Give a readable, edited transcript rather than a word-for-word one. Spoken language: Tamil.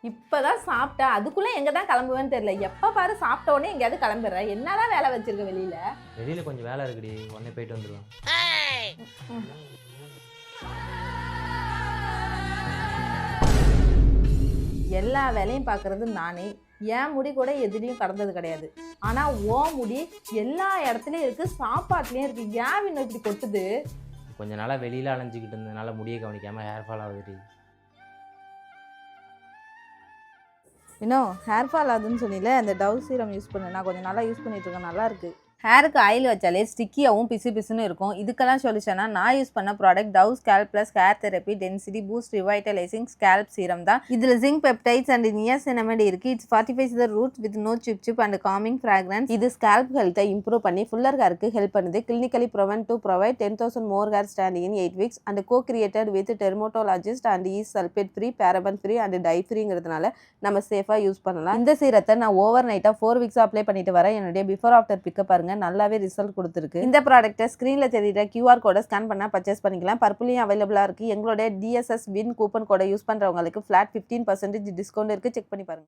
இப்பதான் சாப்பிட்டேன். அதுக்குள்ள எங்க தான் கிளம்புவேன்னு தெரியல. எப்ப பாரு சாப்பிட்ட உடனே எங்கேயாவது கிளம்பிடுற. என்னதான் வேலை வச்சிருக்க வெளியில? வெளியில கொஞ்சம் வேலை இருக்குடி, உடனே போயிட்டு வந்துடுவேன். எல்லா வேலையும் பார்க்கறது நானே. என் முடி கூட எதுலேயும் கடந்தது கிடையாது. ஆனா ஓ முடி எல்லா இடத்துலயும் இருக்கு, சாப்பாட்டுலயும் இருக்கு. ஏன் இன்னும் இப்படி கொட்டுது? கொஞ்ச நாளா வெளியில அலைஞ்சிக்கிட்டு இருந்ததுனால முடியை கவனிக்காம ஹேர் ஃபால் ஆகுதுடி. இன்னும் ஹேர் ஃபால் ஆகுதுன்னு சொன்னீல, அந்த டவ் சீரம் யூஸ் பண்ணு. நான் கொஞ்சம் நாளாக யூஸ் பண்ணிட்டு இருக்கேன், நல்லா இருக்கு. ஹேருக்கு ஆயில் வச்சாலே ஸ்டிக்கியாகவும் பிசு பிசுன்னு இருக்கும். இதுக்கெல்லாம் சொல்யூஷனா நான் யூஸ் பண்ண product Dove scalp plus hair therapy density boost revitalising scalp serum தான். இதில் ஜிங்க் பெப்டைட்ஸ் அண்ட் நியாசினமைட் இருக்கு. It's fortifies the roots with no sip and calming fragrance. இது ஸ்கேல்ப் ஹெல்த்தை இம்ப்ரூவ் பண்ணி ஃபுல்லர் ஹேருக்கு ஹெல்ப் பண்ணுது. Clinically proven to provide 10,000 more hair standing in 8 weeks and co created with dermatologist and is sulphate free, paraben free and dye ஃப்ரீங்கிறதுனால நம்ம சேஃபாக யூஸ் பண்ணலாம். இந்த சீரத்தை நான் ஓவர் நைட்டாக 4 weeks அப்ளை பண்ணிட்டு வரேன். என்னுடைய பிஃபோர் ஆஃப்டர் பிக்கப் பாருங்க, நல்லாவே ரிசல்ட் கொடுத்துருக்கு. இந்த ப்ராடக்ட்டை ஸ்கிரீன்ல தெரியுற QR கோடை ஸ்கேன் பண்ணா பர்ச்சேஸ் பண்ணிக்கலாம். பர்பிளையும் அவைலபிளா இருக்கு. எங்களுடைய DSS வின் கூப்பன் கோடை யூஸ் பண்றவங்களுக்கு ஃபிளாட் 15% டிஸ்கவுண்ட் இருக்கு. செக் பண்ணி பாருங்க.